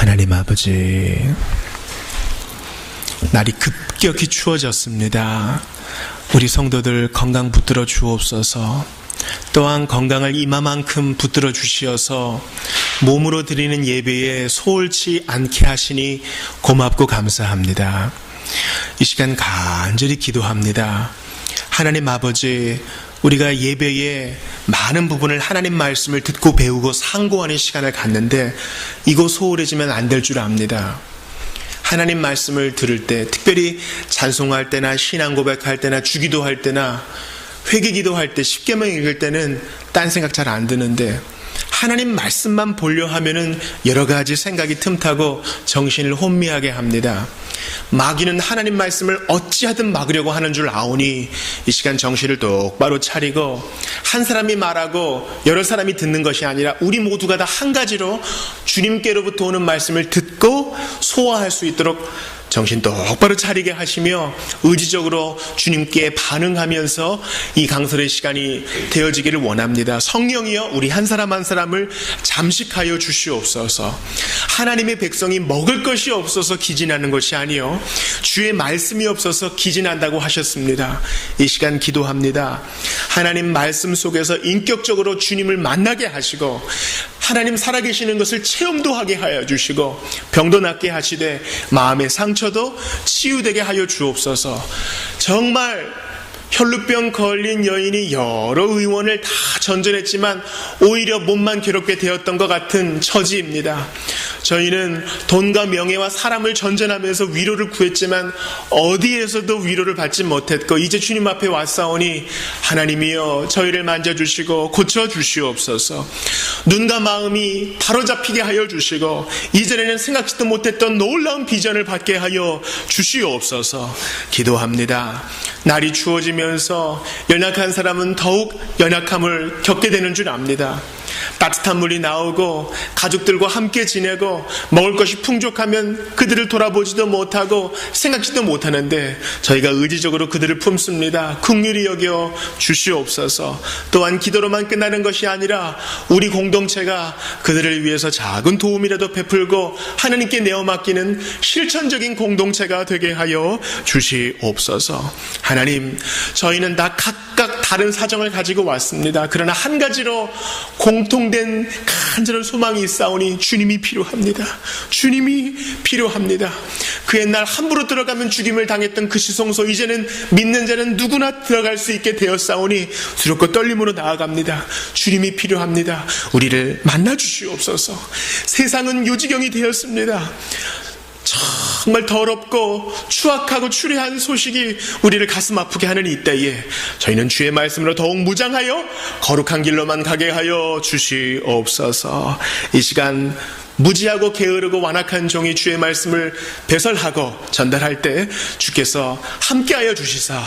하나님 아버지, 날이 급격히 추워졌습니다. 우리 성도들 건강 붙들어 주옵소서. 또한 건강을 이마만큼 붙들어 주시어서 몸으로 드리는 예배에 소홀치 않게 하시니 고맙고 감사합니다. 이 시간 간절히 기도합니다. 하나님 아버지, 우리가 예배에 많은 부분을 하나님 말씀을 듣고 배우고 상고하는 시간을 갖는데 이거 소홀해지면 안 될 줄 압니다. 하나님 말씀을 들을 때, 특별히 찬송할 때나 신앙 고백할 때나 주기도할 때나 회개기도할 때, 십계명 읽을 때는 딴 생각 잘 안 드는데 하나님 말씀만 보려 하면은 여러 가지 생각이 틈타고 정신을 혼미하게 합니다. 마귀는 하나님 말씀을 어찌하든 막으려고 하는 줄 아오니 이 시간 정신을 똑바로 차리고 한 사람이 말하고 여러 사람이 듣는 것이 아니라 우리 모두가 다 한 가지로 주님께로부터 오는 말씀을 듣고 소화할 수 있도록 정신 똑바로 차리게 하시며 의지적으로 주님께 반응하면서 이 강설의 시간이 되어지기를 원합니다. 성령이여, 우리 한 사람 한 사람을 잠식하여 주시옵소서. 하나님의 백성이 먹을 것이 없어서 기진하는 것이 아니요 주의 말씀이 없어서 기진한다고 하셨습니다. 이 시간 기도합니다. 하나님 말씀 속에서 인격적으로 주님을 만나게 하시고 하나님 살아계시는 것을 체험도 하게 하여 주시고 병도 낫게 하시되 마음의 상처도 치유되게 하여 주옵소서. 정말 혈루병 걸린 여인이 여러 의원을 다 전전했지만 오히려 몸만 괴롭게 되었던 것 같은 처지입니다. 저희는 돈과 명예와 사람을 전전하면서 위로를 구했지만 어디에서도 위로를 받지 못했고 이제 주님 앞에 왔사오니 하나님이여 저희를 만져주시고 고쳐주시옵소서. 눈과 마음이 바로잡히게 하여 주시고 이전에는 생각지도 못했던 놀라운 비전을 받게 하여 주시옵소서. 기도합니다. 날이 추워지면서 연약한 사람은 더욱 연약함을 겪게 되는 줄 압니다. 따뜻한 물이 나오고 가족들과 함께 지내고 먹을 것이 풍족하면 그들을 돌아보지도 못하고 생각지도 못하는데 저희가 의지적으로 그들을 품습니다. 긍휼히 여겨 주시옵소서. 또한 기도로만 끝나는 것이 아니라 우리 공동체가 그들을 위해서 작은 도움이라도 베풀고 하나님께 내어 맡기는 실천적인 공동체가 되게 하여 주시옵소서. 하나님, 저희는 다 각각 다른 사정을 가지고 왔습니다. 그러나 한 가지로 공통된 간절한 소망이 있사오니 주님이 필요합니다. 주님이 필요합니다. 그 옛날 함부로 들어가면 죽임을 당했던 그 시성소, 이제는 믿는 자는 누구나 들어갈 수 있게 되었사오니 두렵고 떨림으로 나아갑니다. 주님이 필요합니다. 우리를 만나 주시옵소서. 세상은 요지경이 되었습니다. 정말 더럽고 추악하고 추레한 소식이 우리를 가슴 아프게 하는 이때에 저희는 주의 말씀으로 더욱 무장하여 거룩한 길로만 가게 하여 주시옵소서. 이 시간 무지하고 게으르고 완악한 종이 주의 말씀을 배설하고 전달할 때 주께서 함께하여 주시사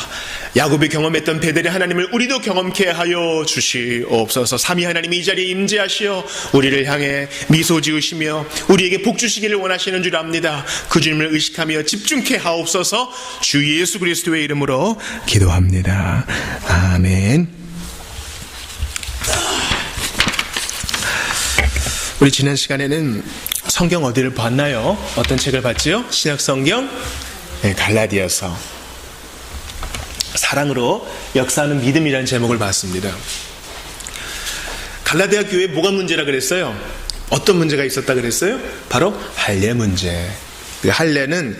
야곱이 경험했던 베델의 하나님을 우리도 경험케 하여 주시옵소서. 삼위 하나님이 이 자리에 임재하시어 우리를 향해 미소 지으시며 우리에게 복 주시기를 원하시는 줄 압니다. 그 주님을 의식하며 집중케 하옵소서. 주 예수 그리스도의 이름으로 기도합니다. 아멘. 우리 지난 시간에는 성경 어디를 봤나요? 어떤 책을 봤지요? 신약성경 갈라디아서. 사랑으로 역사하는 믿음이라는 제목을 봤습니다. 갈라디아 교회에 뭐가 문제라 그랬어요? 어떤 문제가 있었다 그랬어요? 바로 할례 문제. 그 할례는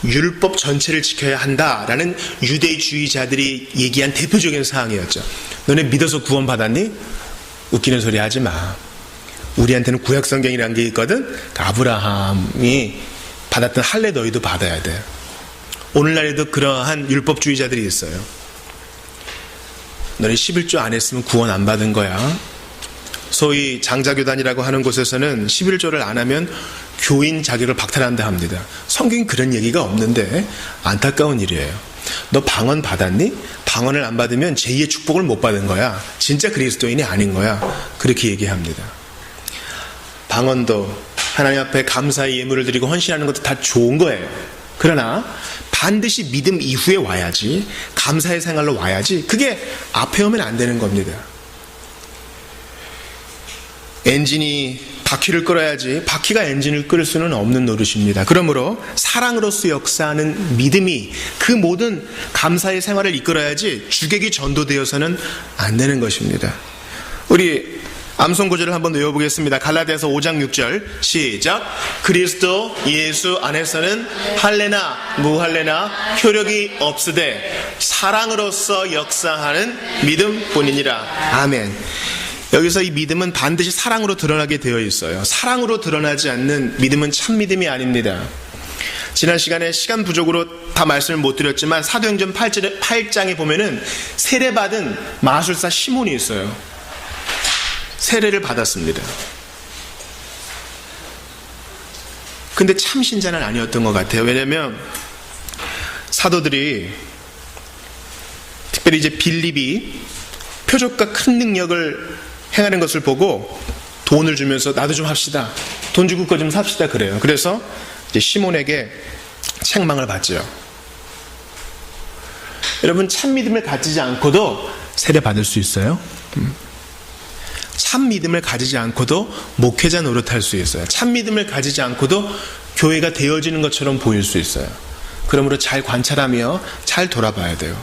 율법 전체를 지켜야 한다라는 유대주의자들이 얘기한 대표적인 사항이었죠. 너네 믿어서 구원 받았니? 웃기는 소리 하지 마. 우리한테는 구약성경이라는 게 있거든. 아브라함이 받았던 할례 너희도 받아야 돼. 오늘날에도 그러한 율법주의자들이 있어요. 너네 11조 안 했으면 구원 안 받은 거야. 소위 장자교단이라고 하는 곳에서는 11조를 안 하면 교인 자격을 박탈한다 합니다. 성경에 그런 얘기가 없는데 안타까운 일이에요. 너 방언 받았니? 방언을 안 받으면 제2의 축복을 못 받은 거야. 진짜 그리스도인이 아닌 거야. 그렇게 얘기합니다. 방언도 하나님 앞에 감사의 예물을 드리고 헌신하는 것도 다 좋은 거예요. 그러나 반드시 믿음 이후에 와야지, 감사의 생활로 와야지, 그게 앞에 오면 안 되는 겁니다. 엔진이 바퀴를 끌어야지 바퀴가 엔진을 끌 수는 없는 노릇입니다. 그러므로 사랑으로서 역사하는 믿음이 그 모든 감사의 생활을 이끌어야지 주객이 전도되어서는 안 되는 것입니다. 우리 암송 구절을 한번 외워보겠습니다. 갈라디아서 5장 6절 시작. 그리스도 예수 안에서는 할례나 무할례나 효력이 없으되 사랑으로서 역사하는 믿음뿐이니라. 아멘. 여기서 이 믿음은 반드시 사랑으로 드러나게 되어 있어요. 사랑으로 드러나지 않는 믿음은 참 믿음이 아닙니다. 지난 시간에 시간 부족으로 다 말씀을 못 드렸지만 사도행전 8장에 보면은 세례받은 마술사 시몬이 있어요. 세례를 받았습니다. 근데 참 신자는 아니었던 것 같아요. 왜냐하면 사도들이 특별히 이제 빌립이 표적과 큰 능력을 행하는 것을 보고 돈을 주면서 나도 좀 합시다. 돈 주고 거 좀 삽시다 그래요. 그래서 이제 시몬에게 책망을 받죠. 여러분 참 믿음을 가지지 않고도 세례 받을 수 있어요. 참 믿음을 가지지 않고도 목회자 노릇할 수 있어요. 참 믿음을 가지지 않고도 교회가 되어지는 것처럼 보일 수 있어요. 그러므로 잘 관찰하며 잘 돌아봐야 돼요.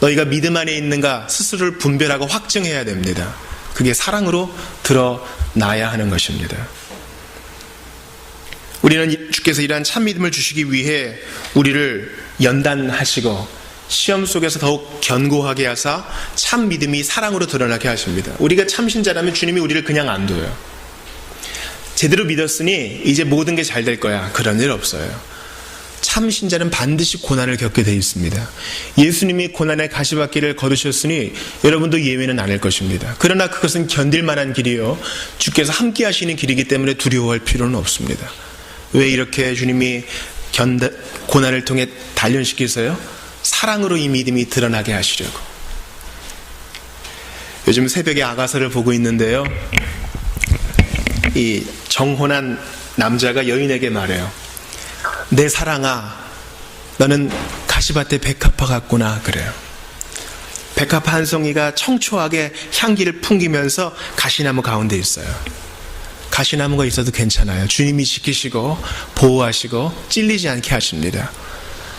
너희가 믿음 안에 있는가 스스로를 분별하고 확증해야 됩니다. 그게 사랑으로 드러나야 하는 것입니다. 우리는 주께서 이러한 참 믿음을 주시기 위해 우리를 연단하시고 시험 속에서 더욱 견고하게 하사 참 믿음이 사랑으로 드러나게 하십니다. 우리가 참신자라면 주님이 우리를 그냥 안 둬요. 제대로 믿었으니 이제 모든 게 잘 될 거야. 그런 일 없어요. 참신자는 반드시 고난을 겪게 되어 있습니다. 예수님이 고난의 가시밭길을 걸으셨으니 여러분도 예외는 아닐 것입니다. 그러나 그것은 견딜 만한 길이요 주께서 함께 하시는 길이기 때문에 두려워할 필요는 없습니다. 왜 이렇게 주님이 고난을 통해 단련시키세요? 사랑으로 이 믿음이 드러나게 하시려고. 요즘 새벽에 아가서를 보고 있는데요, 이 정혼한 남자가 여인에게 말해요. 내 사랑아, 너는 가시밭의 백합화 같구나 그래요. 백합화 한 송이가 청초하게 향기를 풍기면서 가시나무 가운데 있어요. 가시나무가 있어도 괜찮아요. 주님이 지키시고 보호하시고 찔리지 않게 하십니다.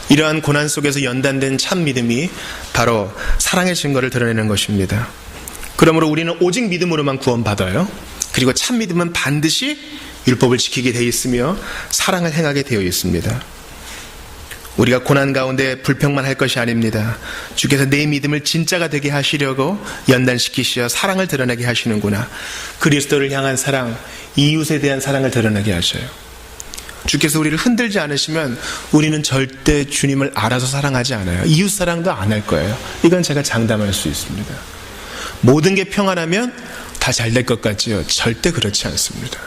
이러한 고난 속에서 연단된 참 믿음이 바로 사랑의 증거를 드러내는 것입니다. 그러므로 우리는 오직 믿음으로만 구원받아요. 그리고 참 믿음은 반드시 율법을 지키게 되어 있으며 사랑을 행하게 되어 있습니다. 우리가 고난 가운데 불평만 할 것이 아닙니다. 주께서 내 믿음을 진짜가 되게 하시려고 연단시키시어 사랑을 드러내게 하시는구나. 그리스도를 향한 사랑, 이웃에 대한 사랑을 드러내게 하셔요. 주께서 우리를 흔들지 않으시면 우리는 절대 주님을 알아서 사랑하지 않아요. 이웃 사랑도 안 할 거예요. 이건 제가 장담할 수 있습니다. 모든 게 평안하면 다 잘 될 것 같지요? 절대 그렇지 않습니다.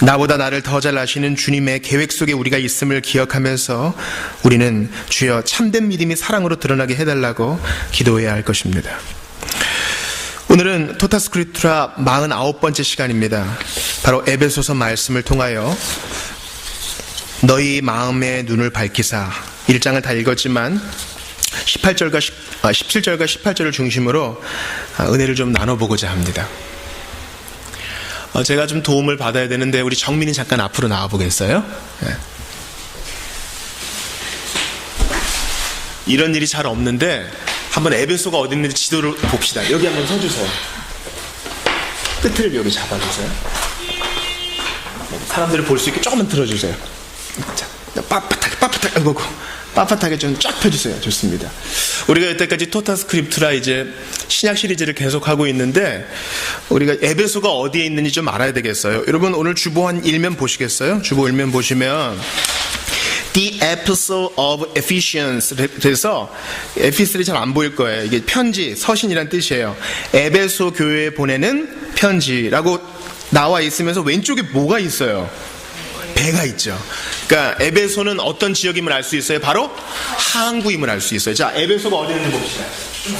나보다 나를 더 잘 아시는 주님의 계획 속에 우리가 있음을 기억하면서 우리는 주여 참된 믿음이 사랑으로 드러나게 해달라고 기도해야 할 것입니다. 오늘은 토타스크립투라 49번째 시간입니다. 바로 에베소서 말씀을 통하여 너희 마음의 눈을 밝히사 1장을 다 읽었지만 17절과 18절을 중심으로 은혜를 좀 나눠보고자 합니다. 제가 좀 도움을 받아야 되는데 우리 정민이 잠깐 앞으로 나와보겠어요? 네. 이런 일이 잘 없는데 한번 에베소가 어디 있는지 지도를 봅시다. 여기 한번 서주세요. 끝을 여기 잡아주세요. 사람들이 볼 수 있게 조금만 들어주세요. 자, 빳빳하게 좀 쫙 펴주세요. 좋습니다. 우리가 여태까지 토타스크립투라 이제 신약 시리즈를 계속하고 있는데 우리가 에베소가 어디에 있는지 좀 알아야 되겠어요. 여러분 오늘 주보 한 1면 보시겠어요? 주보 1면 보시면 The Epistle of Ephesians, 그래서 에피스텔이 잘 안 보일 거예요. 이게 편지, 서신이란 뜻이에요. 에베소 교회에 보내는 편지라고 나와 있으면서 왼쪽에 뭐가 있어요? 배가 있죠. 그러니까 에베소는 어떤 지역임을 알 수 있어요? 바로 항구임을 알 수 있어요. 자, 에베소가 어디 있는지 봅시다. 좀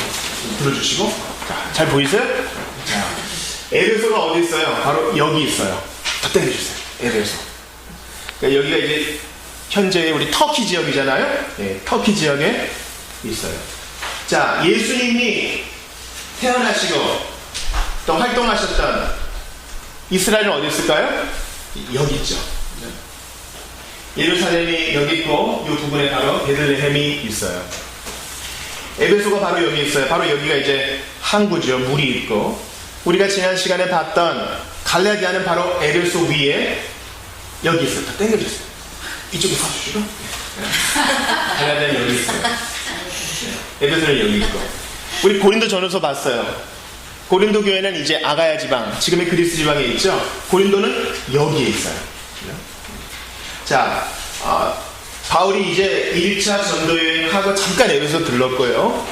들어주시고. 자, 잘 보이세요? 자, 에베소가 어디 있어요? 바로 여기 있어요. 더 해주세요. 에베소. 그러니까 여기가 이제 현재 우리 터키 지역이잖아요. 네, 터키 지역에 있어요. 자, 예수님이 태어나시고 또 활동하셨던 이스라엘은 어디 있을까요? 여기 있죠. 예루살렘이 여기 있고 이 부분에 바로 베들레헴이 있어요. 에베소가 바로 여기 있어요. 바로 여기가 이제 항구죠. 물이 있고, 우리가 지난 시간에 봤던 갈라디아는 바로 에베소 위에 여기 있어요. 다 당겨주세요. 이쪽으로 서주시고. 갈라디아는 여기 있어요. 에베소는 여기 있고, 우리 고린도 전후서 봤어요. 고린도 교회는 이제 아가야 지방, 지금의 그리스 지방에 있죠. 고린도는 여기에 있어요. 자, 바울이 이제 1차 전도 여행하고 잠깐 에베소 들렀고요.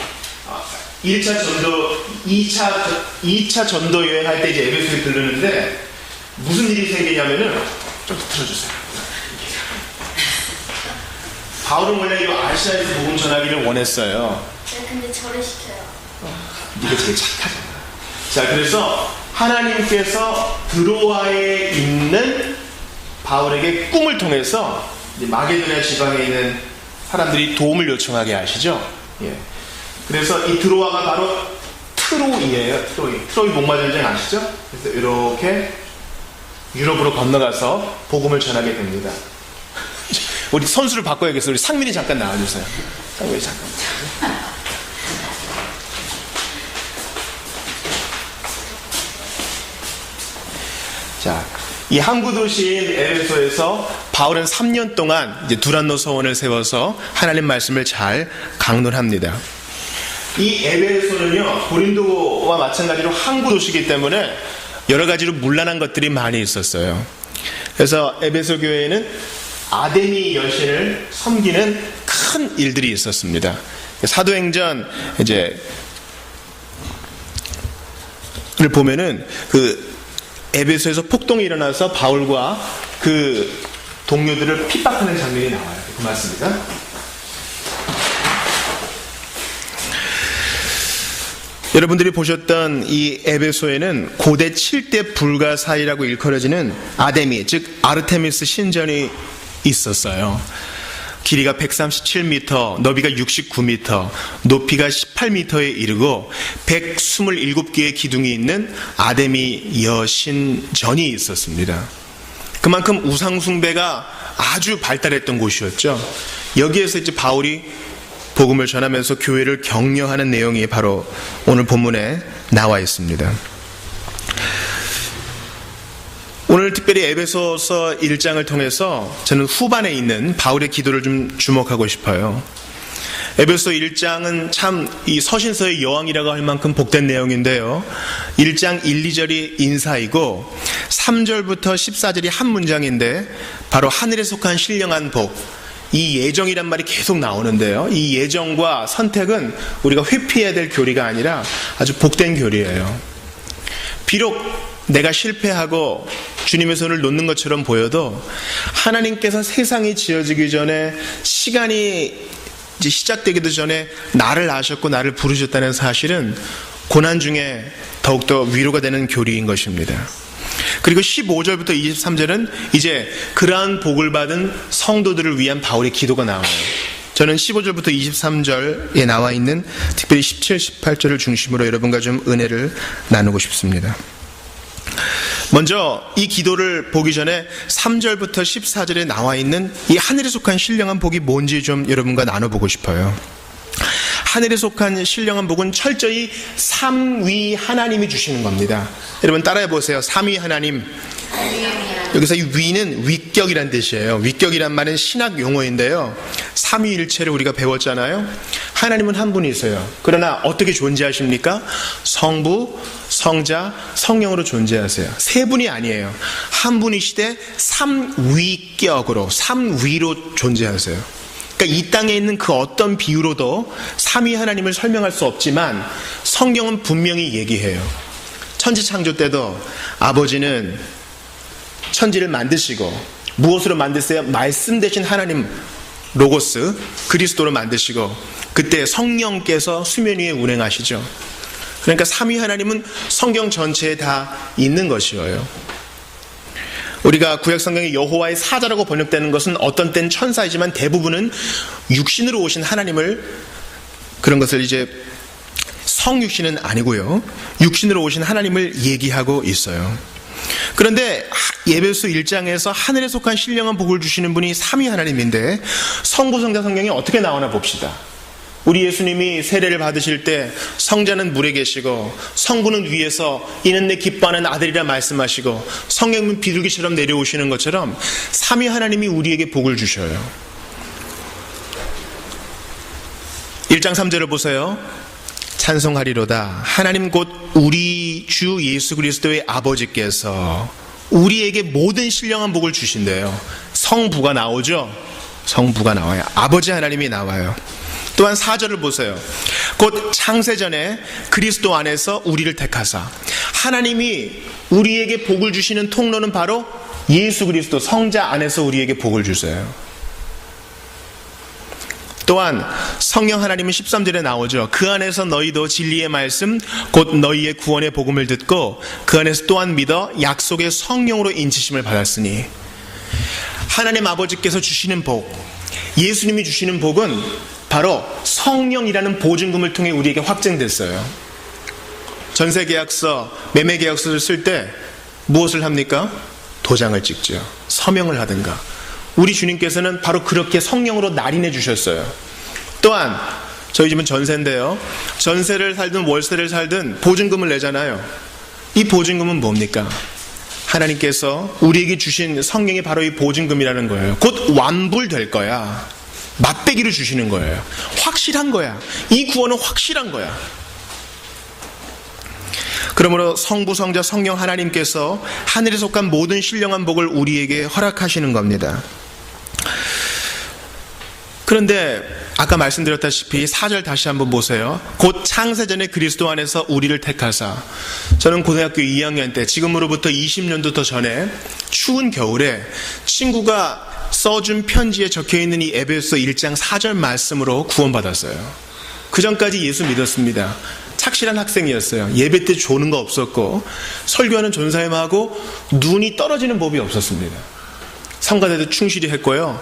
1차 전도, 2차 전도 여행할 때 이제 에베소에 들르는데 무슨 일이 생기냐면은, 좀 들어주세요. 바울은 원래 이 아시아에서 복음 전하기를 원했어요. 네, 근데 저를 시켜요. 네가 제일 착하잖아. 자, 그래서 하나님께서 드로아에 있는 바울에게 꿈을 통해서 이제 마게도냐 지방에 있는 사람들이 도움을 요청하게 하시죠. 예. 그래서 이 드로아가 바로 트로이예요. 트로이 목마전쟁 아시죠? 그래서 이렇게 유럽으로 건너가서 복음을 전하게 됩니다. 우리 선수를 바꿔야겠어요. 우리 상민이 잠깐 나와주세요. 상민이 잠깐. 자, 이 항구 도시인 에베소에서 바울은 3년 동안 이제 두란노 서원을 세워서 하나님 말씀을 잘 강론합니다. 이 에베소는요, 고린도와 마찬가지로 항구 도시이기 때문에 여러 가지로 문란한 것들이 많이 있었어요. 그래서 에베소 교회에는 아데미 여신을 섬기는 큰 일들이 있었습니다. 사도행전 이제 를 보면은 그 에베소에서 폭동이 일어나서 바울과 그 동료들을 핍박하는 장면이 나와요. 고맙습니다. 여러분들이 보셨던 이 에베소에는 고대 7대 불가사의라고 일컬어지는 아데미, 즉 아르테미스 신전이 있었어요. 길이가 137m, 너비가 69m, 높이가 18m에 이르고 127개의 기둥이 있는 아데미 여신전이 있었습니다. 그만큼 우상숭배가 아주 발달했던 곳이었죠. 여기에서 이제 바울이 복음을 전하면서 교회를 격려하는 내용이 바로 오늘 본문에 나와 있습니다. 오늘 특별히 에베소서 1장을 통해서 저는 후반에 있는 바울의 기도를 좀 주목하고 싶어요. 에베소 1장은 참 이 서신서의 여왕이라고 할 만큼 복된 내용인데요. 1장 1, 2절이 인사이고 3절부터 14절이 한 문장인데 바로 하늘에 속한 신령한 복, 이 예정이란 말이 계속 나오는데요. 이 예정과 선택은 우리가 회피해야 될 교리가 아니라 아주 복된 교리예요. 비록 내가 실패하고 주님의 손을 놓는 것처럼 보여도 하나님께서 세상이 지어지기 전에, 시간이 이제 시작되기도 전에 나를 아셨고 나를 부르셨다는 사실은 고난 중에 더욱더 위로가 되는 교리인 것입니다. 그리고 15절부터 23절은 이제 그러한 복을 받은 성도들을 위한 바울의 기도가 나와요. 저는 15절부터 23절에 나와 있는 특별히 17, 18절을 중심으로 여러분과 좀 은혜를 나누고 싶습니다. 먼저 이 기도를 보기 전에 3절부터 14절에 나와 있는 이 하늘에 속한 신령한 복이 뭔지 좀 여러분과 나눠보고 싶어요. 하늘에 속한 신령한 복은 철저히 삼위 하나님이 주시는 겁니다. 여러분 따라해 보세요. 삼위 하나님. 여기서 이 위는 위격이란 뜻이에요. 위격이란 말은 신학 용어인데요. 삼위일체를 우리가 배웠잖아요. 하나님은 한 분이세요. 그러나 어떻게 존재하십니까? 성부, 성자, 성령으로 존재하세요. 세 분이 아니에요. 한 분이시되 삼위격으로, 삼위로 존재하세요. 그러니까 이 땅에 있는 그 어떤 비유로도 삼위 하나님을 설명할 수 없지만 성경은 분명히 얘기해요. 천지창조 때도 아버지는 천지를 만드시고 무엇으로 만드세요? 말씀 대신 하나님 로고스 그리스도로 만드시고 그때 성령께서 수면 위에 운행하시죠. 그러니까 삼위 하나님은 성경 전체에 다 있는 것이에요. 우리가 구약성경에 여호와의 사자라고 번역되는 것은 어떤 땐 천사이지만 대부분은 육신으로 오신 하나님을, 그런 것을 이제 성육신은 아니고요, 육신으로 오신 하나님을 얘기하고 있어요. 그런데 에베소 1장에서 하늘에 속한 신령한 복을 주시는 분이 삼위 하나님인데 성부, 성자, 성령이 어떻게 나오나 봅시다. 우리 예수님이 세례를 받으실 때 성자는 물에 계시고 성부는 위에서 이는 내 기뻐하는 아들이라 말씀하시고 성령은 비둘기처럼 내려오시는 것처럼 삼위 하나님이 우리에게 복을 주셔요. 1장 3절을 보세요. 찬송하리로다. 하나님 곧 우리 주 예수 그리스도의 아버지께서 우리에게 모든 신령한 복을 주신대요. 성부가 나오죠. 성부가 나와요. 아버지 하나님이 나와요. 또한 4절을 보세요. 곧 창세전에 그리스도 안에서 우리를 택하사. 하나님이 우리에게 복을 주시는 통로는 바로 예수 그리스도 성자 안에서 우리에게 복을 주세요. 또한 성령 하나님은 13절에 나오죠. 그 안에서 너희도 진리의 말씀 곧 너희의 구원의 복음을 듣고 그 안에서 또한 믿어 약속의 성령으로 인치심을 받았으니. 하나님 아버지께서 주시는 복, 예수님이 주시는 복은 바로 성령이라는 보증금을 통해 우리에게 확증됐어요. 전세계약서, 매매계약서를 쓸 때 무엇을 합니까? 도장을 찍죠. 서명을 하든가. 우리 주님께서는 바로 그렇게 성령으로 날인해 주셨어요. 또한 저희 집은 전세인데요. 전세를 살든 월세를 살든 보증금을 내잖아요. 이 보증금은 뭡니까? 하나님께서 우리에게 주신 성령이 바로 이 보증금이라는 거예요. 곧 완불될 거야. 맛배기로 주시는 거예요. 확실한 거야. 이 구원은 확실한 거야. 그러므로 성부, 성자, 성령 하나님께서 하늘에 속한 모든 신령한 복을 우리에게 허락하시는 겁니다. 그런데 아까 말씀드렸다시피 4절 다시 한번 보세요. 곧 창세전에 그리스도 안에서 우리를 택하사. 저는 고등학교 2학년 때 지금으로부터 20년도 더 전에 추운 겨울에 친구가 써준 편지에 적혀있는 이 에베소 1장 4절 말씀으로 구원받았어요. 그 전까지 예수 믿었습니다. 착실한 학생이었어요. 예배 때 조는 거 없었고 설교하는 전사님하고 눈이 떨어지는 법이 없었습니다. 성가대도 충실히 했고요.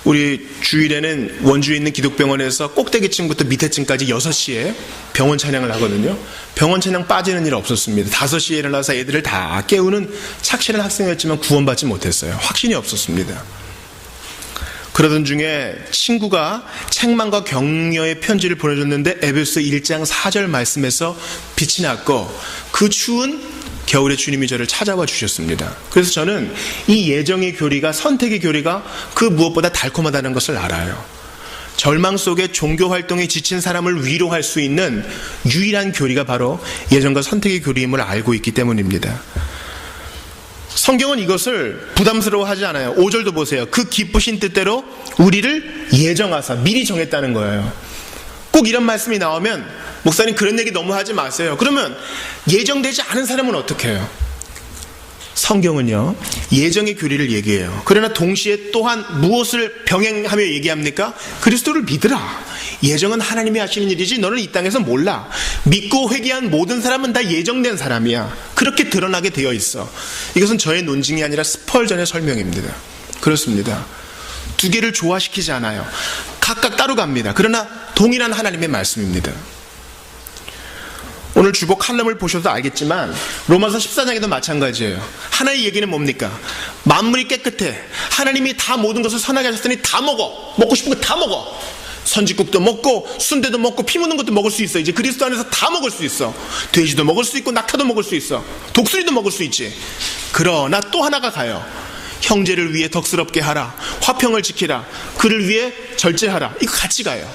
우리 주일에는 원주에 있는 기독병원에서 꼭대기층부터 밑에층까지 6시에 병원 찬양을 하거든요. 병원 찬양 빠지는 일 없었습니다. 5시에 일어나서 애들을 다 깨우는 착실한 학생이었지만 구원받지 못했어요. 확신이 없었습니다. 그러던 중에 친구가 책망과 격려의 편지를 보내줬는데 에베소 1장 4절 말씀에서 빛이 났고 그 추운 겨울에 주님이 저를 찾아와 주셨습니다. 그래서 저는 이 예정의 교리가, 선택의 교리가 그 무엇보다 달콤하다는 것을 알아요. 절망 속에 종교활동에 지친 사람을 위로할 수 있는 유일한 교리가 바로 예정과 선택의 교리임을 알고 있기 때문입니다. 성경은 이것을 부담스러워하지 않아요. 5절도 보세요. 그 기쁘신 뜻대로 우리를 예정하사, 미리 정했다는 거예요. 꼭 이런 말씀이 나오면 목사님 그런 얘기 너무 하지 마세요. 그러면 예정되지 않은 사람은 어떻게 해요? 성경은요 예정의 교리를 얘기해요. 그러나 동시에 또한 무엇을 병행하며 얘기합니까? 그리스도를 믿으라. 예정은 하나님이 하시는 일이지 너는 이 땅에서 몰라. 믿고 회개한 모든 사람은 다 예정된 사람이야. 그렇게 드러나게 되어 있어. 이것은 저의 논증이 아니라 스펄전의 설명입니다. 그렇습니다. 두 개를 조화시키지 않아요. 각각 따로 갑니다. 그러나 동일한 하나님의 말씀입니다. 오늘 주보 칼럼을 보셔도 알겠지만 로마서 14장에도 마찬가지예요. 하나의 얘기는 뭡니까? 만물이 깨끗해. 하나님이 다 모든 것을 선하게 하셨으니 다 먹어. 먹고 싶은 거 다 먹어. 선지국도 먹고 순대도 먹고 피 묻는 것도 먹을 수 있어. 이제 그리스도 안에서 다 먹을 수 있어. 돼지도 먹을 수 있고 낙타도 먹을 수 있어. 독수리도 먹을 수 있지. 그러나 또 하나가 가요. 형제를 위해 덕스럽게 하라. 화평을 지키라. 그를 위해 절제하라. 이거 같이 가요.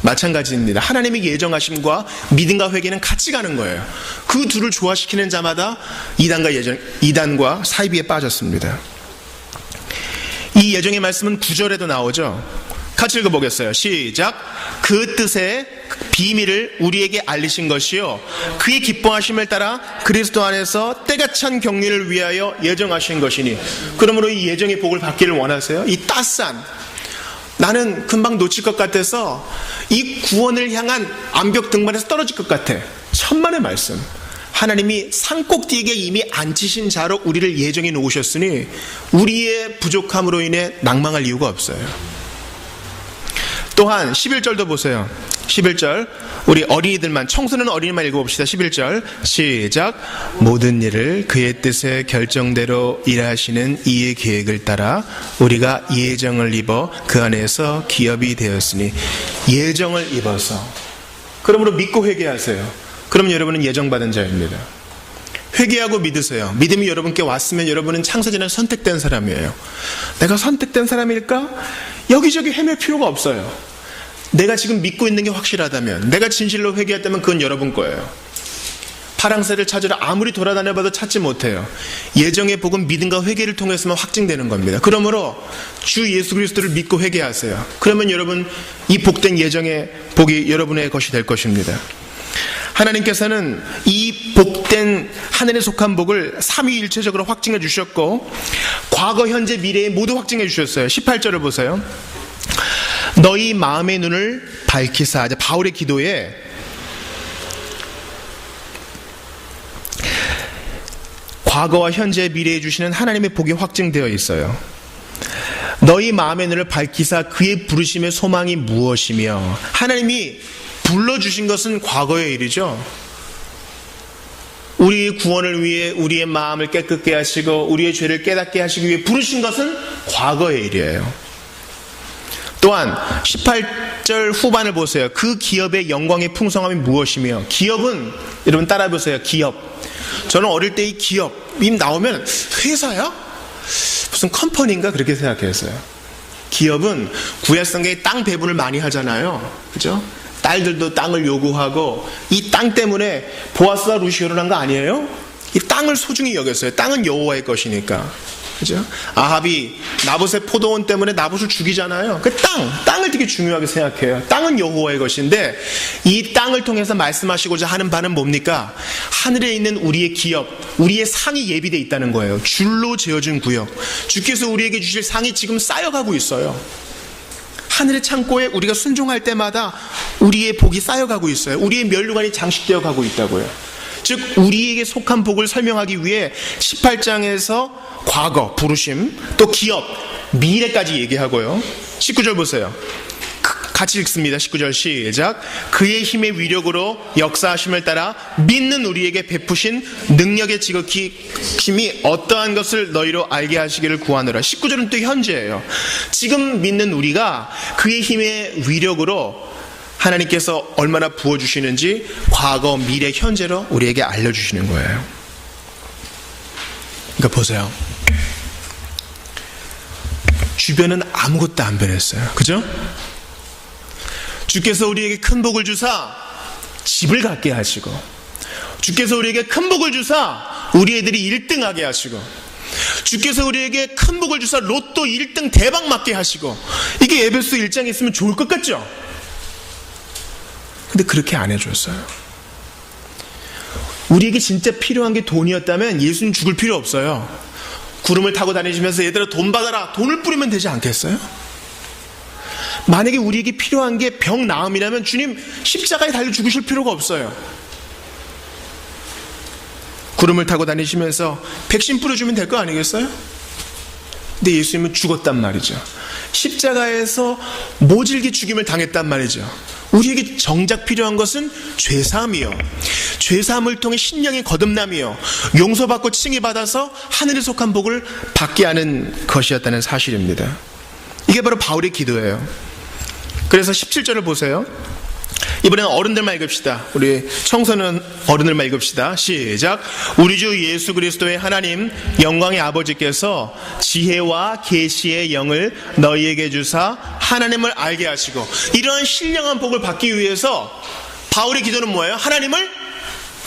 마찬가지입니다. 하나님의 예정하심과 믿음과 회개는 같이 가는 거예요. 그 둘을 조화시키는 자마다 이단과 사이비에 빠졌습니다. 이 예정의 말씀은 9절에도 나오죠. 같이 읽어보겠어요. 시작. 그 뜻의 비밀을 우리에게 알리신 것이요 그의 기뻐하심을 따라 그리스도 안에서 때가 찬 경륜을 위하여 예정하신 것이니. 그러므로 이 예정의 복을 받기를 원하세요? 이 따스한, 나는 금방 놓칠 것 같아서 이 구원을 향한 암벽 등반에서 떨어질 것 같아. 천만의 말씀. 하나님이 산꼭대기에 이미 앉히신 자로 우리를 예정해 놓으셨으니 우리의 부족함으로 인해 낭망할 이유가 없어요. 또한 11절도 보세요. 11절 우리 어린이들만, 청소년 어린이만 읽어봅시다. 11절 시작. 모든 일을 그의 뜻의 결정대로 일하시는 이의 계획을 따라 우리가 예정을 입어 그 안에서 기업이 되었으니. 예정을 입어서, 그러므로 믿고 회개하세요. 그럼 여러분은 예정받은 자입니다. 회개하고 믿으세요. 믿음이 여러분께 왔으면 여러분은 창세전에 선택된 사람이에요. 내가 선택된 사람일까? 여기저기 헤맬 필요가 없어요. 내가 지금 믿고 있는 게 확실하다면, 내가 진실로 회개했다면 그건 여러분 거예요. 파랑새를 찾으러 아무리 돌아다녀봐도 찾지 못해요. 예정의 복은 믿음과 회개를 통해서만 확증되는 겁니다. 그러므로 주 예수 그리스도를 믿고 회개하세요. 그러면 여러분, 이 복된 예정의 복이 여러분의 것이 될 것입니다. 하나님께서는 이 복된 하늘에 속한 복을 삼위일체적으로 확증해 주셨고, 과거, 현재, 미래에 모두 확증해 주셨어요. 18절을 보세요. 너희 마음의 눈을 밝히사. 바울의 기도에 과거와 현재, 미래에 주시는 하나님의 복이 확증되어 있어요. 너희 마음의 눈을 밝히사 그의 부르심의 소망이 무엇이며. 하나님이 불러주신 것은 과거의 일이죠. 우리의 구원을 위해 우리의 마음을 깨끗게 하시고 우리의 죄를 깨닫게 하시기 위해 부르신 것은 과거의 일이에요. 또한 18절 후반을 보세요. 그 기업의 영광의 풍성함이 무엇이며. 기업은, 여러분 따라해보세요. 기업. 저는 어릴 때 이 기업이 나오면 회사야? 무슨 컴퍼니인가 그렇게 생각했어요. 기업은 구약성경에 땅 배분을 많이 하잖아요. 그죠? 딸들도 땅을 요구하고 이 땅 때문에 보아스와 루시 결혼한 거 아니에요? 이 땅을 소중히 여겼어요. 땅은 여호와의 것이니까. 그죠? 아합이 나봇의 포도원 때문에 나봇을 죽이잖아요. 그 땅을 되게 중요하게 생각해요. 땅은 여호와의 것인데 이 땅을 통해서 말씀하시고자 하는 바는 뭡니까? 하늘에 있는 우리의 기업, 우리의 상이 예비되어 있다는 거예요. 줄로 재어준 구역. 주께서 우리에게 주실 상이 지금 쌓여가고 있어요. 하늘의 창고에 우리가 순종할 때마다 우리의 복이 쌓여가고 있어요. 우리의 면류관이 장식되어 가고 있다고요. 즉 우리에게 속한 복을 설명하기 위해 18장에서 과거, 부르심, 또 기업, 미래까지 얘기하고요. 19절 보세요. 같이 읽습니다. 19절 시작. 그의 힘의 위력으로 역사하심을 따라 믿는 우리에게 베푸신 능력의 지극히 어떠한 것을 너희로 알게 하시기를 구하노라. 19절은 또 현재예요. 지금 믿는 우리가 그의 힘의 위력으로 하나님께서 얼마나 부어주시는지 과거, 미래, 현재로 우리에게 알려주시는 거예요. 그러니까 보세요. 주변은 아무것도 안 변했어요. 그죠? 주께서 우리에게 큰 복을 주사 집을 갖게 하시고, 주께서 우리에게 큰 복을 주사 우리 애들이 1등하게 하시고, 주께서 우리에게 큰 복을 주사 로또 1등 대박 맞게 하시고, 이게 에베소 1장에 있으면 좋을 것 같죠? 근데 그렇게 안 해줬어요. 우리에게 진짜 필요한 게 돈이었다면 예수님 죽을 필요 없어요. 구름을 타고 다니시면서 얘들아 돈 받아라, 돈을 뿌리면 되지 않겠어요? 만약에 우리에게 필요한 게 병 나음이라면 주님 십자가에 달려 죽으실 필요가 없어요. 구름을 타고 다니시면서 백신 뿌려주면 될 거 아니겠어요? 근데 예수님은 죽었단 말이죠. 십자가에서 모질게 죽임을 당했단 말이죠. 우리에게 정작 필요한 것은 죄사함이요, 죄사함을 통해 심령의 거듭남이요, 용서받고 칭의 받아서 하늘에 속한 복을 받게 하는 것이었다는 사실입니다. 이게 바로 바울의 기도예요. 그래서 17절을 보세요. 이번에는 어른들만 읽읍시다. 우리 청소년 어른들만 읽읍시다. 시작. 우리 주 예수 그리스도의 하나님 영광의 아버지께서 지혜와 계시의 영을 너희에게 주사 하나님을 알게 하시고. 이러한 신령한 복을 받기 위해서 바울의 기도는 뭐예요? 하나님을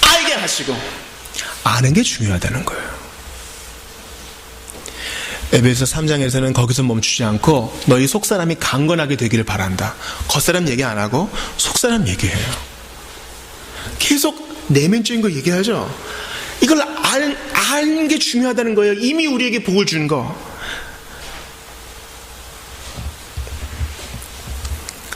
알게 하시고. 아는 게 중요하다는 거예요. 에베소 3장에서는 거기서 멈추지 않고 너희 속사람이 강건하게 되기를 바란다. 겉사람 얘기 안 하고 속사람 얘기해요. 계속 내면적인 거 얘기하죠. 이걸 아는 게 중요하다는 거예요. 이미 우리에게 복을 준 거.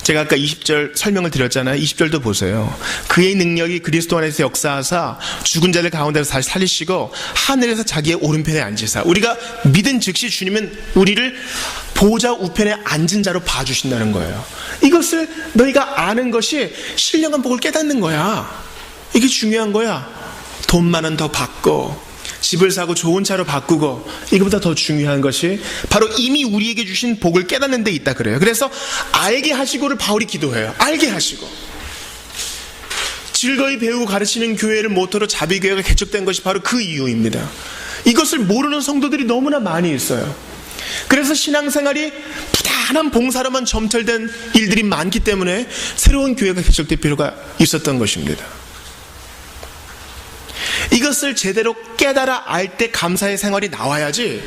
제가 아까 20절 설명을 드렸잖아요. 20절도 보세요. 그의 능력이 그리스도 안에서 역사하사 죽은 자들 가운데서 다시 살리시고 하늘에서 자기의 오른편에 앉으사. 우리가 믿은 즉시 주님은 우리를 보좌 우편에 앉은 자로 봐주신다는 거예요. 이것을 너희가 아는 것이 신령한 복을 깨닫는 거야. 이게 중요한 거야. 돈만은 더 받고 집을 사고 좋은 차로 바꾸고, 이거보다 더 중요한 것이 바로 이미 우리에게 주신 복을 깨닫는 데 있다 그래요. 그래서 알게 하시고를 바울이 기도해요. 알게 하시고. 즐거이 배우고 가르치는 교회를 모토로 자비교회가 개척된 것이 바로 그 이유입니다. 이것을 모르는 성도들이 너무나 많이 있어요. 그래서 신앙생활이 부단한 봉사로만 점철된 일들이 많기 때문에 새로운 교회가 개척될 필요가 있었던 것입니다. 이것을 제대로 깨달아 알 때 감사의 생활이 나와야지,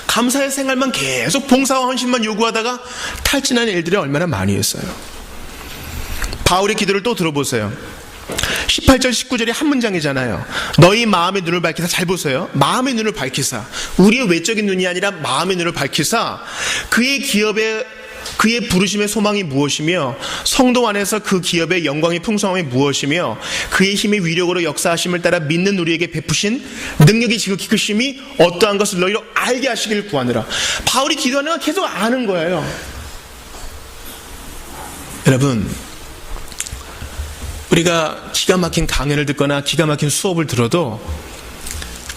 감사의 생활만 계속 봉사와 헌신만 요구하다가 탈진하는 일들이 얼마나 많이 있어요. 바울의 기도를 또 들어보세요. 18절 19절이 한 문장이잖아요. 너희 마음의 눈을 밝히사, 잘 보세요. 마음의 눈을 밝히사, 우리의 외적인 눈이 아니라 마음의 눈을 밝히사 그의 부르심의 소망이 무엇이며 성도 안에서 그 기업의 영광의 풍성함이 무엇이며 그의 힘의 위력으로 역사하심을 따라 믿는 우리에게 베푸신 능력의 지극히 크심이 어떠한 것을 너희로 알게 하시기를 구하느라. 바울이 기도하는 건 계속 아는 거예요. 여러분, 우리가 기가 막힌 강연을 듣거나 기가 막힌 수업을 들어도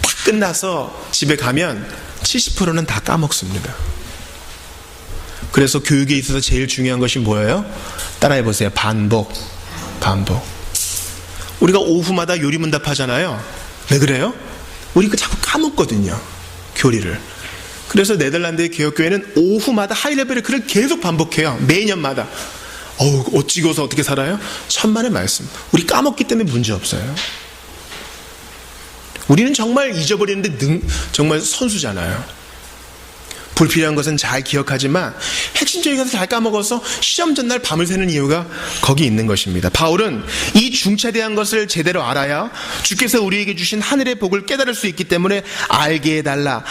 딱 끝나서 집에 가면 70%는 다 까먹습니다. 그래서 교육에 있어서 제일 중요한 것이 뭐예요? 따라해보세요. 반복. 우리가 오후마다 요리문답 하잖아요. 왜 그래요? 우리 자꾸 까먹거든요, 교리를. 그래서 네덜란드의 개혁교회는 오후마다 하이레벨의 글을 계속 반복해요. 매년마다. 어찌고서 어떻게 살아요? 천만의 말씀. 우리 까먹기 때문에 문제 없어요. 우리는 정말 잊어버리는데 정말 선수잖아요. 불필요한 것은 잘 기억하지만 핵심적인 것을 잘 까먹어서 시험 전날 밤을 새는 이유가 거기 있는 것입니다. 바울은 이 중차대한 것을 제대로 알아야 주께서 우리에게 주신 하늘의 복을 깨달을 수 있기 때문에 알게 해달라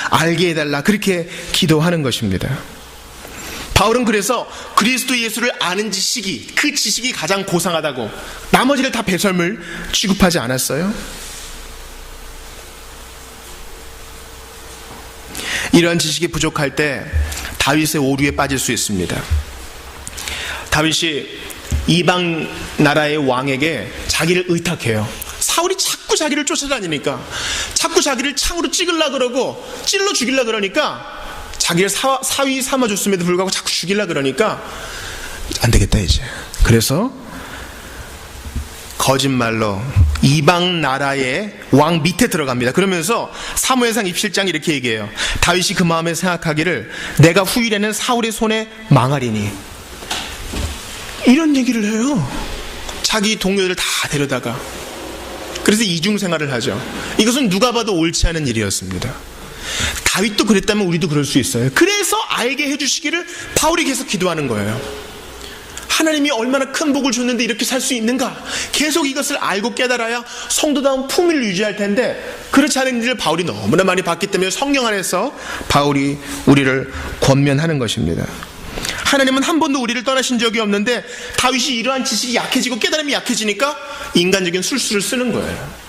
그렇게 기도하는 것입니다. 바울은 그래서 그리스도 예수를 아는 지식이, 그 지식이 가장 고상하다고 나머지를 다 배설물 취급하지 않았어요? 이러한 지식이 부족할 때 다윗의 오류에 빠질 수 있습니다. 다윗이 이방 나라의 왕에게 자기를 의탁해요. 사울이 자꾸 자기를 쫓아다니니까, 자꾸 자기를 창으로 찍으려고 그러고 찔러 죽이려고 그러니까, 자기를 사위 삼아줬음에도 불구하고 자꾸 죽이려고 그러니까 안 되겠다 이제. 그래서 거짓말로 이방 나라의 왕 밑에 들어갑니다. 그러면서 사무엘상 27장 이렇게 얘기해요. 다윗이 그 마음에 생각하기를 내가 후일에는 사울의 손에 망하리니, 이런 얘기를 해요. 자기 동료들 다 데려다가. 그래서 이중생활을 하죠. 이것은 누가 봐도 옳지 않은 일이었습니다. 다윗도 그랬다면 우리도 그럴 수 있어요. 그래서 알게 해주시기를 바울이 계속 기도하는 거예요. 하나님이 얼마나 큰 복을 줬는데 이렇게 살 수 있는가? 계속 이것을 알고 깨달아야 성도다운 품위를 유지할 텐데, 그렇지 않은 일을 바울이 너무나 많이 봤기 때문에 성령 안에서 바울이 우리를 권면하는 것입니다. 하나님은 한 번도 우리를 떠나신 적이 없는데 다윗이 이러한 지식이 약해지고 깨달음이 약해지니까 인간적인 술수를 쓰는 거예요.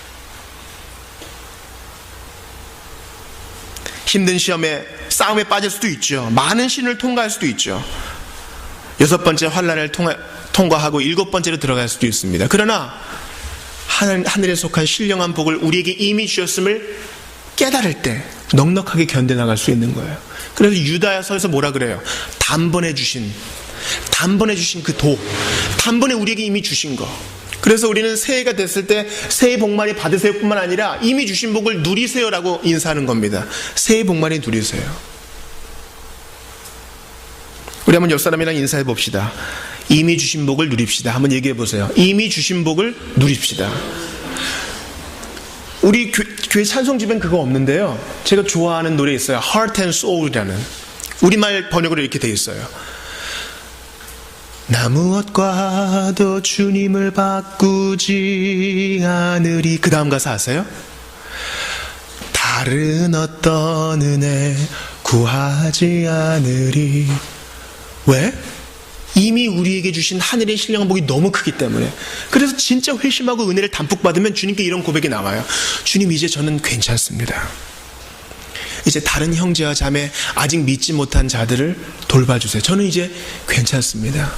힘든 시험에, 싸움에 빠질 수도 있죠. 많은 신을 통과할 수도 있죠. 6번째 환난을 통과하고 7번째로 들어갈 수도 있습니다. 그러나 하늘에 속한 신령한 복을 우리에게 이미 주셨음을 깨달을 때 넉넉하게 견뎌나갈 수 있는 거예요. 그래서 유다서에서 뭐라 그래요? 단번에 주신 그 도, 단번에 우리에게 이미 주신 거. 그래서 우리는 새해가 됐을 때 새해 복 많이 받으세요 뿐만 아니라 이미 주신 복을 누리세요라고 인사하는 겁니다. 새해 복 많이 누리세요. 우리 한번 옆 사람이랑 인사해 봅시다. 이미 주신 복을 누립시다. 한번 얘기해 보세요. 이미 주신 복을 누립시다. 우리 교회 찬송집엔 그거 없는데요, 제가 좋아하는 노래 있어요. Heart and Soul이라는, 우리말 번역으로 이렇게 돼 있어요. 나 무엇과도 주님을 바꾸지 않으리. 그 다음 가사 아세요? 다른 어떤 은혜 구하지 않으리. 왜? 이미 우리에게 주신 하늘의 신령한 복이 너무 크기 때문에. 그래서 진짜 회심하고 은혜를 담뿍 받으면 주님께 이런 고백이 나와요. 주님, 이제 저는 괜찮습니다. 이제 다른 형제와 자매 아직 믿지 못한 자들을 돌봐주세요. 저는 이제 괜찮습니다.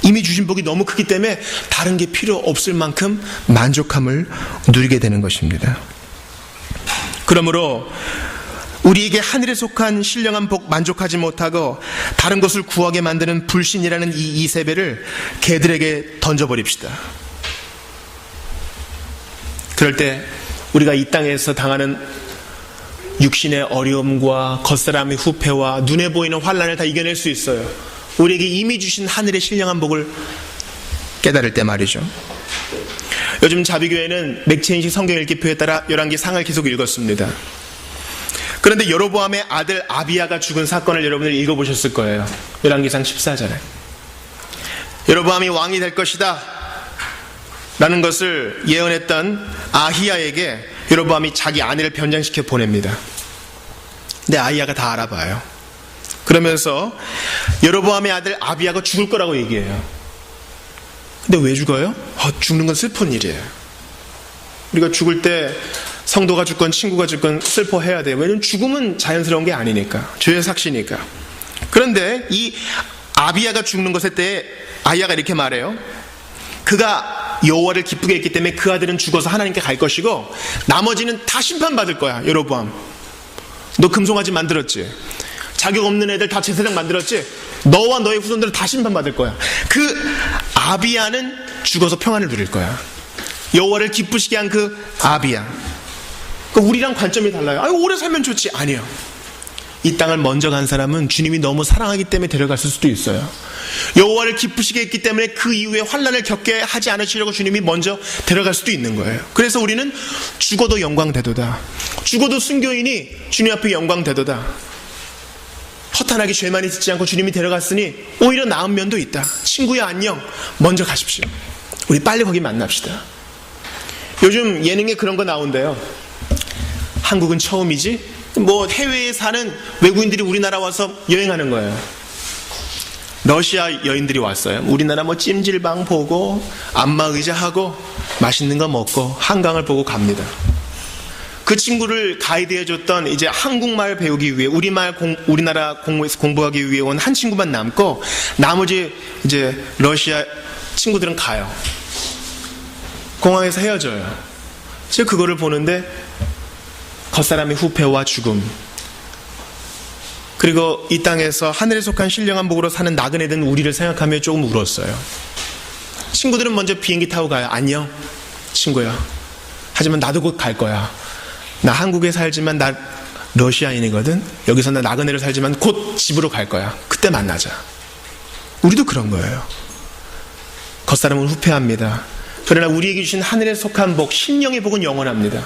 이미 주신 복이 너무 크기 때문에 다른 게 필요 없을 만큼 만족함을 누리게 되는 것입니다. 그러므로 우리에게 하늘에 속한 신령한 복 만족하지 못하고 다른 것을 구하게 만드는 불신이라는 이 이세벨을 개들에게 던져버립시다. 그럴 때 우리가 이 땅에서 당하는 육신의 어려움과 겉사람의 후패와 눈에 보이는 환난을 다 이겨낼 수 있어요. 우리에게 이미 주신 하늘의 신령한 복을 깨달을 때 말이죠. 요즘 자비교회는 맥체인식 성경 읽기표에 따라 열왕기 상을 계속 읽었습니다. 그런데 여로보암의 아들 아비야가 죽은 사건을 여러분들 읽어보셨을 거예요. 열왕기상 14절에 여로보암이 왕이 될 것이다 라는 것을 예언했던 아히야에게 여로보암이 자기 아내를 변장시켜 보냅니다. 근데 아히야가 다 알아봐요. 그러면서 여로보암의 아들 아비야가 죽을 거라고 얘기해요. 근데 왜 죽어요? 죽는 건 슬픈 일이에요. 우리가 죽을 때 성도가 죽건 친구가 죽건 슬퍼해야 돼요. 왜냐하면 죽음은 자연스러운 게 아니니까. 죄의 삭시니까. 그런데 이 아비야가 죽는 것에 대해 아히야가 이렇게 말해요. 그가 여호와를 기쁘게 했기 때문에 그 아들은 죽어서 하나님께 갈 것이고 나머지는 다 심판받을 거야. 여로보암, 너 금송아지 만들었지? 자격 없는 애들 다 제사장 만들었지? 너와 너의 후손들은 다 심판받을 거야. 그 아비야는 죽어서 평안을 누릴 거야. 여호와를 기쁘시게 한 그 아비야. 그러니까 우리랑 관점이 달라요. 오래 살면 좋지. 아니요. 이 땅을 먼저 간 사람은 주님이 너무 사랑하기 때문에 데려갔을 수도 있어요. 여호와를 기쁘시게 했기 때문에 그 이후에 환난을 겪게 하지 않으시려고 주님이 먼저 데려갈 수도 있는 거예요. 그래서 우리는 죽어도 영광되도다. 죽어도 순교인이 주님 앞에 영광되도다. 허탄하게 죄 많이 짓지 않고 주님이 데려갔으니 오히려 나은 면도 있다. 친구야 안녕. 먼저 가십시오. 우리 빨리 거기 만납시다. 요즘 예능에 그런 거 나온대요. 한국은 처음이지? 해외에 사는 외국인들이 우리나라 와서 여행하는 거예요. 러시아 여인들이 왔어요. 우리나라 찜질방 보고 안마의자 하고 맛있는 거 먹고 한강을 보고 갑니다. 그 친구를 가이드해줬던 이제 한국말 배우기 위해 우리나라 공부하기 위해 온 한 친구만 남고 나머지 이제 러시아 친구들은 가요. 공항에서 헤어져요. 제가 그거를 보는데 겉사람의 후패와 죽음, 그리고 이 땅에서 하늘에 속한 신령한 복으로 사는 나그네 된 우리를 생각하며 조금 울었어요. 친구들은 먼저 비행기 타고 가요. 안녕 친구야. 하지만 나도 곧 갈 거야. 나 한국에 살지만 나 러시아인이거든. 여기서 나 나그네로 살지만 곧 집으로 갈 거야. 그때 만나자. 우리도 그런 거예요. 겉사람은 후패합니다. 그러나 우리에게 주신 하늘에 속한 복, 신령의 복은 영원합니다.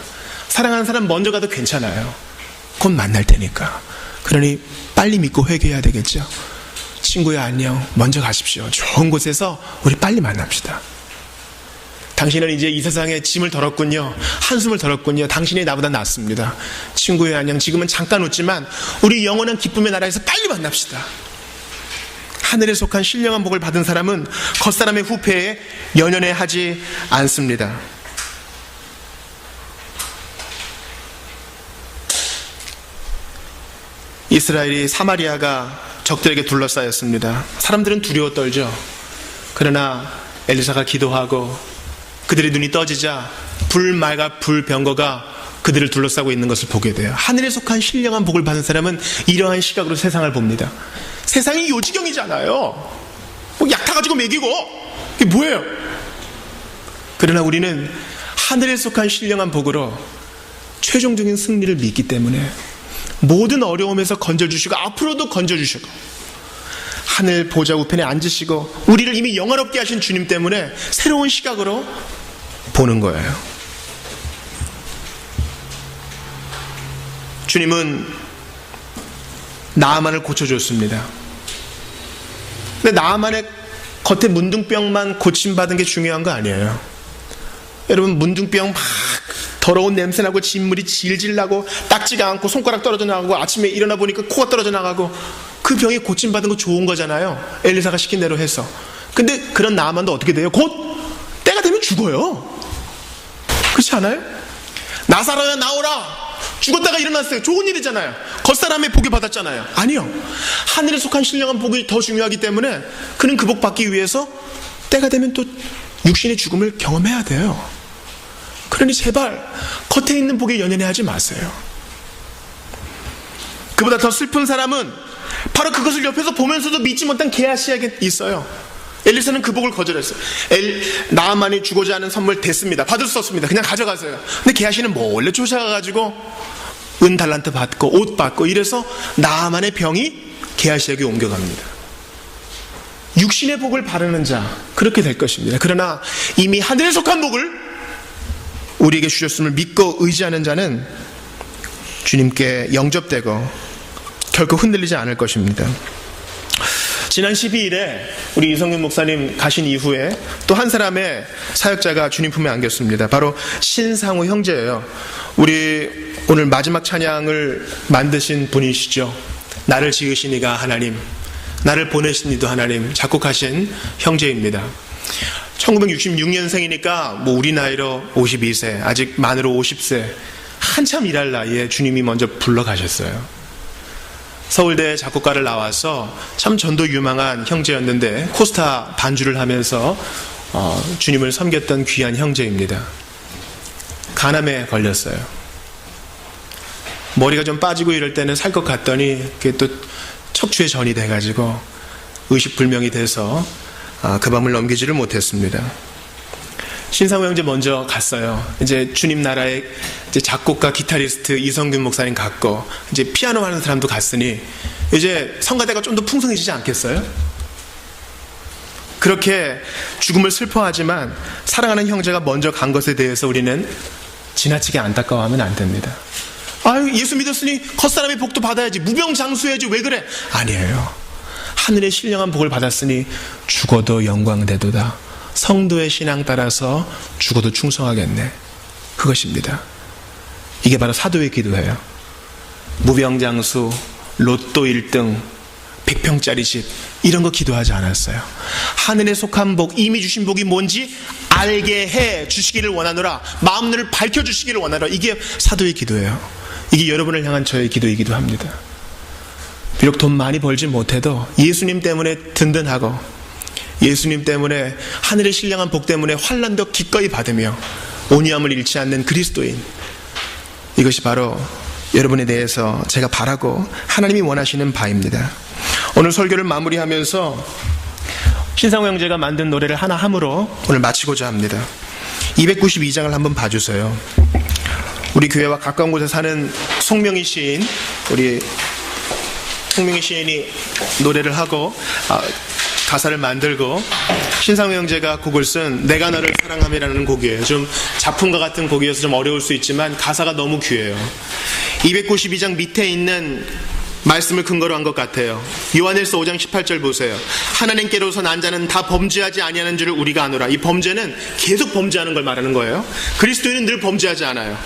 사랑하는 사람 먼저 가도 괜찮아요. 곧 만날 테니까. 그러니 빨리 믿고 회개해야 되겠죠. 친구야 안녕. 먼저 가십시오. 좋은 곳에서 우리 빨리 만납시다. 당신은 이제 이 세상에 짐을 덜었군요. 한숨을 덜었군요. 당신이 나보다 낫습니다. 친구야 안녕. 지금은 잠깐 웃지만 우리 영원한 기쁨의 나라에서 빨리 만납시다. 하늘에 속한 신령한 복을 받은 사람은 겉사람의 후패에 연연해하지 않습니다. 이스라엘이 사마리아가 적들에게 둘러싸였습니다. 사람들은 두려워 떨죠. 그러나 엘리사가 기도하고 그들의 눈이 떠지자 불말과 불병거가 그들을 둘러싸고 있는 것을 보게 돼요. 하늘에 속한 신령한 복을 받은 사람은 이러한 시각으로 세상을 봅니다. 세상이 요지경이잖아요. 약 타가지고 먹이고 이게 뭐예요? 그러나 우리는 하늘에 속한 신령한 복으로 최종적인 승리를 믿기 때문에 모든 어려움에서 건져주시고 앞으로도 건져주시고 하늘 보좌 우편에 앉으시고 우리를 이미 영화롭게 하신 주님 때문에 새로운 시각으로 보는 거예요. 주님은 나아만을 고쳐줬습니다. 근데 나아만의 겉에 문둥병만 고침받은 게 중요한 거 아니에요. 여러분 문둥병 막 더러운 냄새나고 진물이 질질 나고 닦지가 않고 손가락 떨어져 나가고 아침에 일어나 보니까 코가 떨어져 나가고 그 병이 고침받은 거 좋은 거잖아요. 엘리사가 시킨 대로 해서. 근데 그런 나아만도 어떻게 돼요? 곧 때가 되면 죽어요. 그렇지 않아요? 나사로야 나오라. 죽었다가 일어났어요. 좋은 일이잖아요. 겉사람의 복이 받았잖아요. 아니요. 하늘에 속한 신령한 복이 더 중요하기 때문에 그는 그 복 받기 위해서 때가 되면 또 육신의 죽음을 경험해야 돼요. 그러니 제발 겉에 있는 복에 연연해하지 마세요. 그보다 더 슬픈 사람은 바로 그것을 옆에서 보면서도 믿지 못한 게하시에게 있어요. 엘리사는 그 복을 거절했어요. 나아만이 주고자 하는 선물 됐습니다. 받을 수 없습니다. 그냥 가져가세요. 근데 게하시는 몰래 쫓아가가지고 은 달란트 받고 옷 받고 이래서 나아만의 병이 게하시에게 옮겨갑니다. 육신의 복을 바르는 자, 그렇게 될 것입니다. 그러나 이미 하늘에 속한 복을 우리에게 주셨음을 믿고 의지하는 자는 주님께 영접되고 결코 흔들리지 않을 것입니다. 지난 12일에 우리 이성균 목사님 가신 이후에 또 한 사람의 사역자가 주님 품에 안겼습니다. 바로 신상우 형제예요. 우리 오늘 마지막 찬양을 만드신 분이시죠. 나를 지으신 이가 하나님, 나를 보내신 이도 하나님, 작곡하신 형제입니다. 1966년생이니까 우리 나이로 52세, 아직 만으로 50세, 한참 일할 나이에 주님이 먼저 불러가셨어요. 서울대 작곡가를 나와서 참 전도 유망한 형제였는데 코스타 반주를 하면서 주님을 섬겼던 귀한 형제입니다. 간암에 걸렸어요. 머리가 좀 빠지고 이럴 때는 살 것 같더니 그게 또 척추에 전이 돼가지고 의식불명이 돼서 그 밤을 넘기지를 못했습니다. 신상우 형제 먼저 갔어요. 이제 주님 나라의 이제 작곡가 기타리스트 이성균 목사님 갔고 이제 피아노 하는 사람도 갔으니 이제 성가대가 좀 더 풍성해지지 않겠어요? 그렇게 죽음을 슬퍼하지만 사랑하는 형제가 먼저 간 것에 대해서 우리는 지나치게 안타까워하면 안 됩니다. 아유, 예수 믿었으니 겉사람의 복도 받아야지, 무병장수해야지, 왜 그래? 아니에요. 하늘의 신령한 복을 받았으니 죽어도 영광되도다. 성도의 신앙 따라서 죽어도 충성하겠네. 그것입니다. 이게 바로 사도의 기도예요. 무병장수, 로또 1등, 100평짜리 집, 이런 거 기도하지 않았어요. 하늘에 속한 복, 이미 주신 복이 뭔지 알게 해 주시기를 원하노라. 마음을 밝혀주시기를 원하노라. 이게 사도의 기도예요. 이게 여러분을 향한 저의 기도이기도 합니다. 비록 돈 많이 벌지 못해도 예수님 때문에 든든하고 예수님 때문에 하늘의 신령한 복 때문에 환난도 기꺼이 받으며 온유함을 잃지 않는 그리스도인, 이것이 바로 여러분에 대해서 제가 바라고 하나님이 원하시는 바입니다. 오늘 설교를 마무리하면서 신상우 형제가 만든 노래를 하나 함으로 오늘 마치고자 합니다. 292장을 한번 봐주세요. 우리 교회와 가까운 곳에 사는 송명희 시인, 우리 송명희 시인이 노래를 하고 가사를 만들고 신상우 형제가 곡을 쓴 내가 너를 사랑함이라는 곡이에요. 좀 작품과 같은 곡이어서 좀 어려울 수 있지만 가사가 너무 귀해요. 292장 밑에 있는 말씀을 근거로 한 것 같아요. 요한일서 5장 18절 보세요. 하나님께로서 난 자는 다 범죄하지 아니하는 줄을 우리가 아노라. 이 범죄는 계속 범죄하는 걸 말하는 거예요. 그리스도인은 늘 범죄하지 않아요.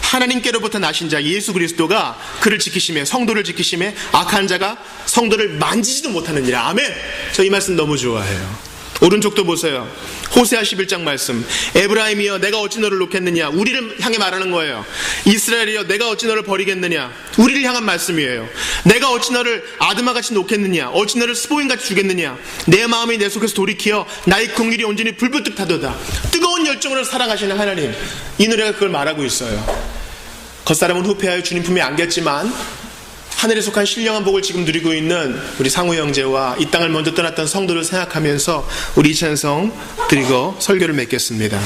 하나님께로부터 나신 자 예수 그리스도가 그를 지키심에, 성도를 지키심에 악한 자가 성도를 만지지도 못하는 일. 아멘. 저 이 말씀 너무 좋아해요. 오른쪽도 보세요. 호세아 11장 말씀. 에브라임이여 내가 어찌 너를 놓겠느냐. 우리를 향해 말하는 거예요. 이스라엘이여 내가 어찌 너를 버리겠느냐. 우리를 향한 말씀이에요. 내가 어찌 너를 아드마같이 놓겠느냐. 어찌 너를 스보인같이 주겠느냐. 내 마음이 내 속에서 돌이키어 나의 긍휼이 온전히 불붙듯 하도다. 뜨거운 열정으로 사랑하시는 하나님, 이 노래가 그걸 말하고 있어요. 겉사람은 후패하여 주님 품에 안겼지만 하늘에 속한 신령한 복을 지금 누리고 있는 우리 상우 형제와 이 땅을 먼저 떠났던 성도를 생각하면서 우리 이 찬송 드리고 설교를 맺겠습니다.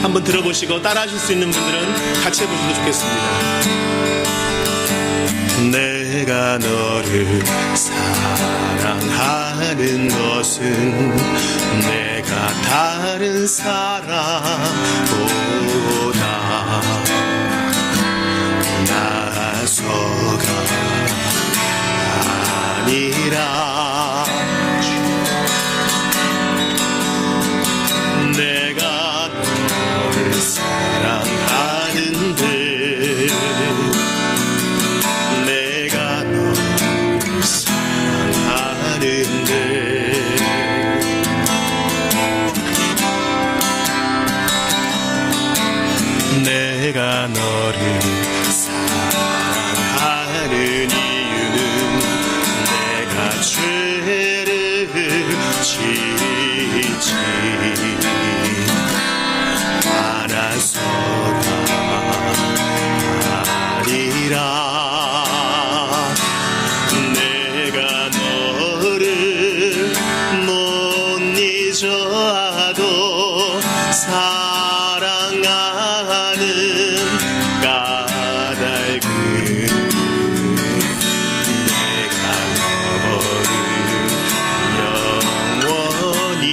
한번 들어보시고 따라하실 수 있는 분들은 같이 해보셔도 좋겠습니다. 내가 너를 사랑하는 것은 내가 다른 사람보다 나서가 아니라 내가 너를 사랑하는데 내가 너를 사랑하는데 내가 너를 사랑하는 이유는 내가 죄를 짓지 않아서가 아니라 내가 너를 못 잊어도 사랑하는 까닭은 내가 너를 영원히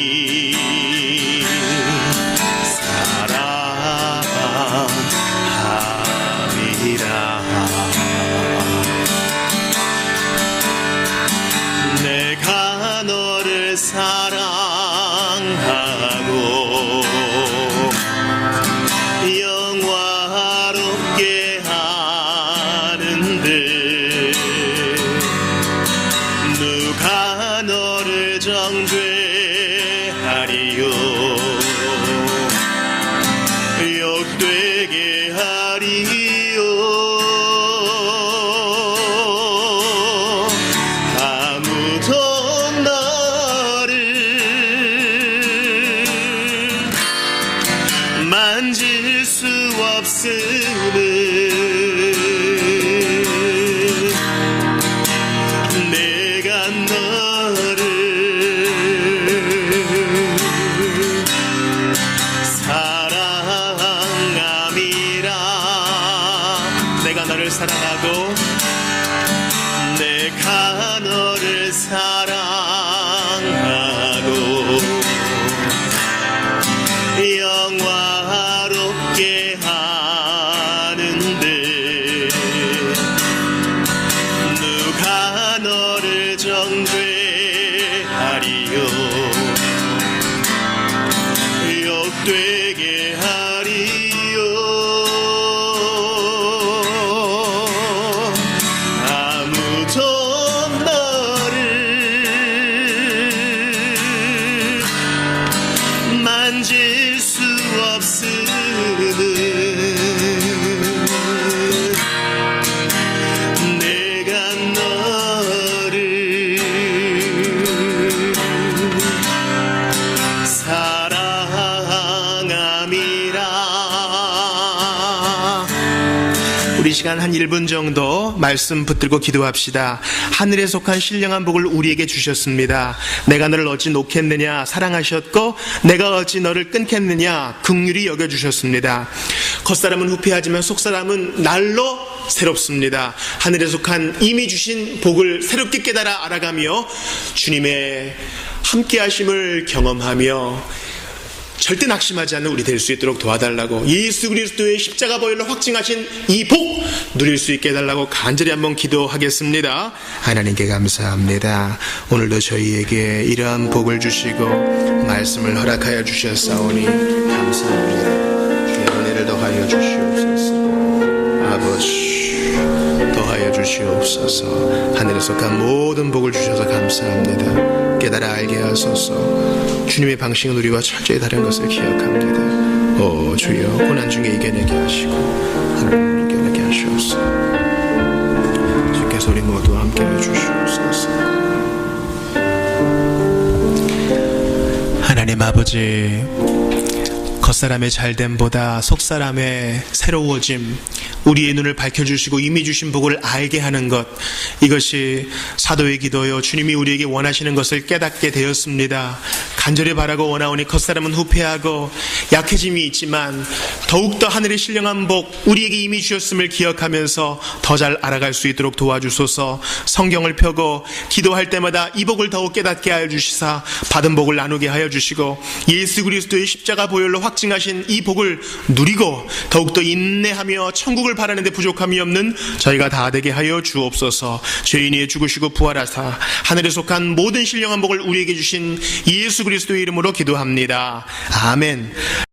사랑함이라. 내가 너를 사랑하고 영화롭게 하는데 누가 너를 정죄하리요 욕되게 하리요. 아무도 너를 만질 수 없음을 내가 너를 사랑함이라. 내가 너를 사랑하고 내가 너를 사랑하고 영화롭게 하는데 누가 너를 정죄하리요 욕되게 하리요. 아무도 너를 만질 수 없음을 내가 너를 사랑함이라. 우리 시간 한 1분 정도 말씀 붙들고 기도합시다. 하늘에 속한 신령한 복을 우리에게 주셨습니다. 내가 너를 어찌 놓겠느냐 사랑하셨고 내가 어찌 너를 끊겠느냐 긍휼히 여겨주셨습니다. 겉사람은 후패하지만 속사람은 날로 새롭습니다. 하늘에 속한 이미 주신 복을 새롭게 깨달아 알아가며 주님의 함께하심을 경험하며 절대 낙심하지 않는 우리 될 수 있도록 도와달라고, 예수 그리스도의 십자가 보혈로 확증하신 이 복 누릴 수 있게 해달라고 간절히 한번 기도하겠습니다. 하나님께 감사합니다. 오늘도 저희에게 이러한 복을 주시고 말씀을 허락하여 주셨사오니 감사합니다. 주의 은혜를 더하여 주시옵소서. 아버지 더하여 주시옵소서. 하늘에 속한 모든 복을 주셔서 감사합니다. 깨달아 알게 하소서. 주님의 방식은 우리와 철저히 다른 것을 기억합니다. 오 주여, 고난 중에 이겨내게 하시고 하나님을 이겨내게 하시옵소서. 주께서 우리 모두 함께해 주시옵소서. 하나님 아버지, 겉사람의 잘됨보다 속사람의 새로워짐, 우리의 눈을 밝혀주시고 이미 주신 복을 알게 하는 것, 이것이 사도의 기도요 주님이 우리에게 원하시는 것을 깨닫게 되었습니다. 간절히 바라고 원하오니 겉사람은 후패하고 약해짐이 있지만 더욱더 하늘의 신령한 복 우리에게 이미 주셨음을 기억하면서 더 잘 알아갈 수 있도록 도와주소서. 성경을 펴고 기도할 때마다 이 복을 더욱 깨닫게 하여 주시사 받은 복을 나누게 하여 주시고 예수 그리스도의 십자가 보혈로 확증하신 이 복을 누리고 더욱더 인내하며 천국을 바라는 데 부족함이 없는 저희가 다 되게 하여 주옵소서. 죄인이 죽으시고 부활하사 하늘에 속한 모든 신령한 복을 우리에게 주신 예수 그리스도의 이름으로 기도합니다. 아멘.